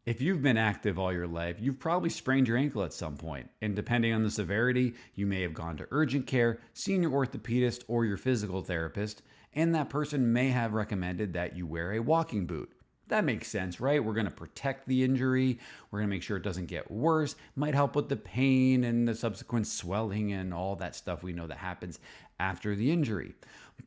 If you've been active all your life, you've probably sprained your ankle at some point. And depending on the severity, you may have gone to urgent care, seen your orthopedist or your physical therapist, and that person may have recommended that you wear a walking boot. That makes sense, right? We're going to protect the injury. We're going to make sure it doesn't get worse. Might help with the pain and the subsequent swelling and all that stuff we know that happens after the injury.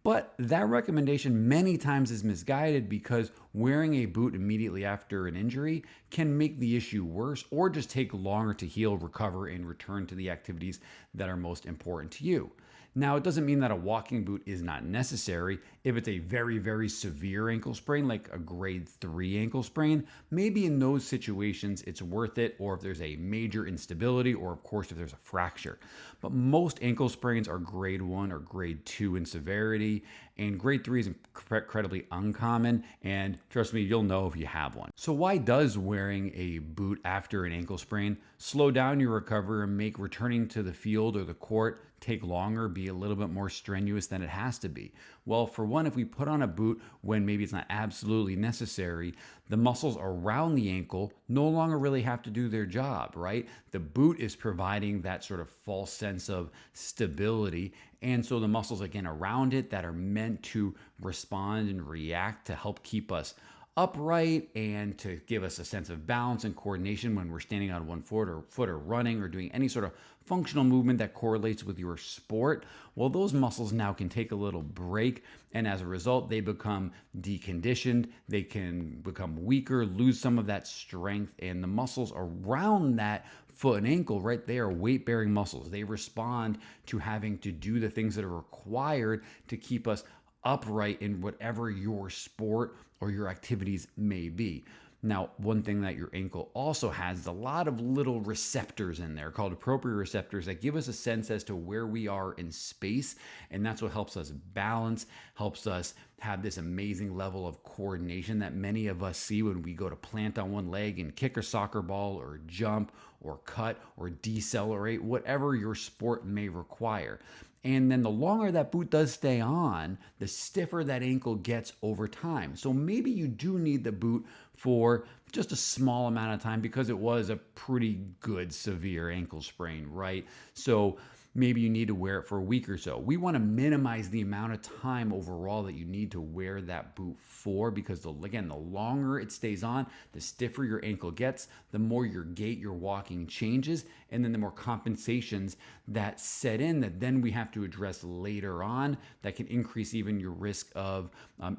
But that recommendation many times is misguided because wearing a boot immediately after an injury can make the issue worse or just take longer to heal, recover, and return to the activities that are most important to you. Now, it doesn't mean that a walking boot is not necessary. If it's a very, very severe ankle sprain, like a grade 3 ankle sprain, maybe in those situations it's worth it, or if there's a major instability, or of course if there's a fracture. But most ankle sprains are grade 1 or grade 2 in severity, and grade 3 is incredibly uncommon, and trust me, you'll know if you have one. So why does wearing a boot after an ankle sprain slow down your recovery and make returning to the field or the court take longer, be a little bit more strenuous than it has to be? Well, for one, if we put on a boot when maybe it's not absolutely necessary, the muscles around the ankle no longer really have to do their job, right? The boot is providing that sort of false sense of stability. And so the muscles, again, around it that are meant to respond and react to help keep us upright and to give us a sense of balance and coordination when we're standing on one foot or running or doing any sort of functional movement that correlates with your sport. Well, those muscles now can take a little break, and as a result, they become deconditioned, they can become weaker, lose some of that strength, and the muscles around that foot and ankle, right, they are weight-bearing muscles. They respond to having to do the things that are required to keep us upright in whatever your sport or your activities may be. Now, one thing that your ankle also has is a lot of little receptors in there called proprioceptors that give us a sense as to where we are in space. And that's what helps us balance, helps us have this amazing level of coordination that many of us see when we go to plant on one leg and kick a soccer ball or jump or cut or decelerate, whatever your sport may require. And then the longer that boot does stay on, the stiffer that ankle gets over time. So maybe you do need the boot for just a small amount of time because it was a pretty good severe ankle sprain, right? So maybe you need to wear it for a week or so. We want to minimize the amount of time overall that you need to wear that boot for because, again, the longer it stays on, the stiffer your ankle gets, the more your gait, your walking changes, and then the more compensations that set in that then we have to address later on that can increase even your risk of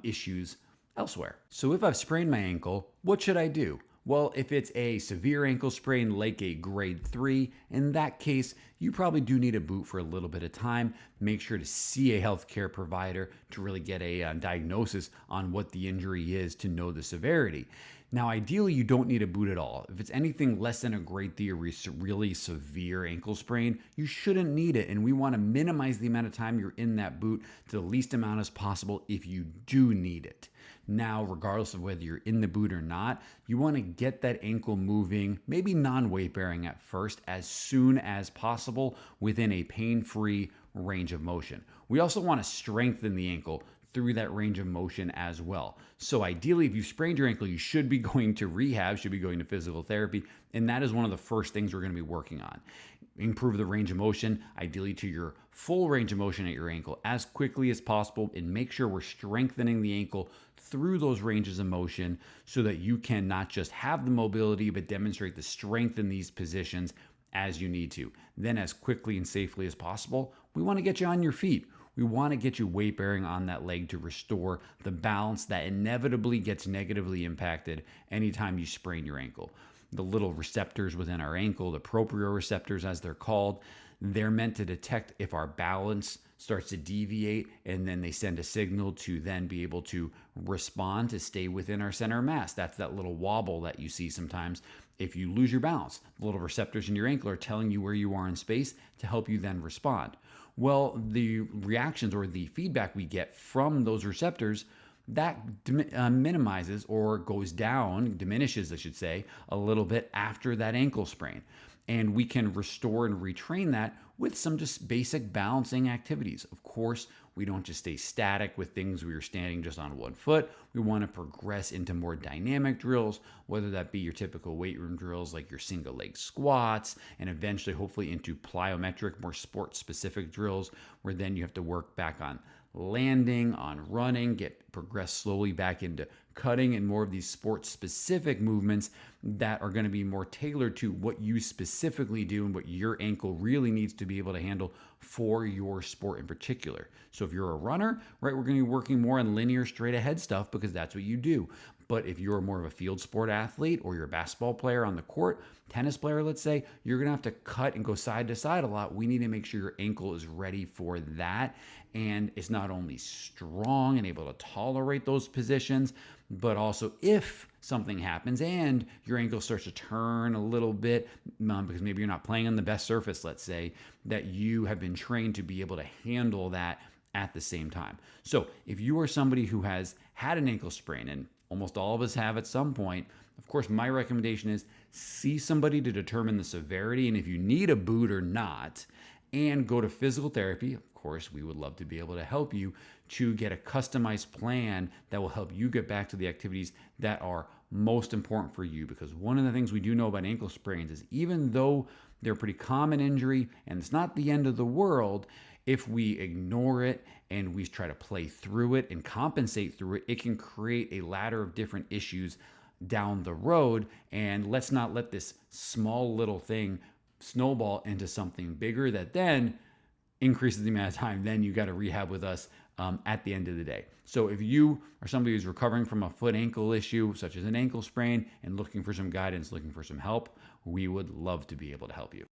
issues elsewhere. So if I've sprained my ankle, what should I do? Well, if it's a severe ankle sprain like a grade 3, in that case, you probably do need a boot for a little bit of time. Make sure to see a healthcare provider to really get a diagnosis on what the injury is to know the severity. Now, ideally, you don't need a boot at all. If it's anything less than a grade 3 or really severe ankle sprain, you shouldn't need it. And we want to minimize the amount of time you're in that boot to the least amount as possible if you do need it. Now, regardless of whether you're in the boot or not, you want to get that ankle moving, maybe non-weight bearing at first, as soon as possible within a pain-free range of motion. We also want to strengthen the ankle through that range of motion as well. So ideally, if you sprained your ankle, you should be going to rehab, should be going to physical therapy, and that is one of the first things we're going to be working on. Improve the range of motion, ideally to your full range of motion at your ankle as quickly as possible, and make sure we're strengthening the ankle through those ranges of motion so that you can not just have the mobility, but demonstrate the strength in these positions as you need to. Then as quickly and safely as possible, we want to get you on your feet. We want to get you weight bearing on that leg to restore the balance that inevitably gets negatively impacted anytime you sprain your ankle. The little receptors within our ankle, the proprioceptors as they're called, they're meant to detect if our balance starts to deviate, and then they send a signal to then be able to respond to stay within our center of mass. That's that little wobble that you see sometimes if you lose your balance. The little receptors in your ankle are telling you where you are in space to help you then respond. Well, the reactions or the feedback we get from those receptors, that minimizes or goes down, diminishes, I should say, a little bit after that ankle sprain. And we can restore and retrain that with some just basic balancing activities. Of course, We don't just stay static with things where you're standing just on one foot. We want to progress into more dynamic drills, whether that be your typical weight room drills like your single leg squats, and eventually hopefully into plyometric, more sport specific drills, where then you have to work back on landing, on running, progress slowly back into cutting, and more of these sports specific movements that are going to be more tailored to what you specifically do and what your ankle really needs to be able to handle for your sport in particular. So if you're a runner, right, we're going to be working more on linear straight ahead stuff because that's what you do. But if you're more of a field sport athlete, or you're a basketball player on the court, tennis player, let's say, you're going to have to cut and go side to side a lot. We need to make sure your ankle is ready for that. And it's not only strong and able to tolerate those positions, but also if something happens and your ankle starts to turn a little bit, because maybe you're not playing on the best surface, let's say, that you have been trained to be able to handle that at the same time. So if you are somebody who has had an ankle sprain, and almost all of us have at some point, of course, my recommendation is see somebody to determine the severity and if you need a boot or not, and go to physical therapy. Of course, we would love to be able to help you to get a customized plan that will help you get back to the activities that are most important for you. Because one of the things we do know about ankle sprains is even though they're a pretty common injury and it's not the end of the world, if we ignore it and we try to play through it and compensate through it, it can create a ladder of different issues down the road. And let's not let this small little thing snowball into something bigger that then increases the amount of time then you got to rehab with us at the end of the day. So if you are somebody who's recovering from a foot ankle issue, such as an ankle sprain, and looking for some guidance, looking for some help, we would love to be able to help you.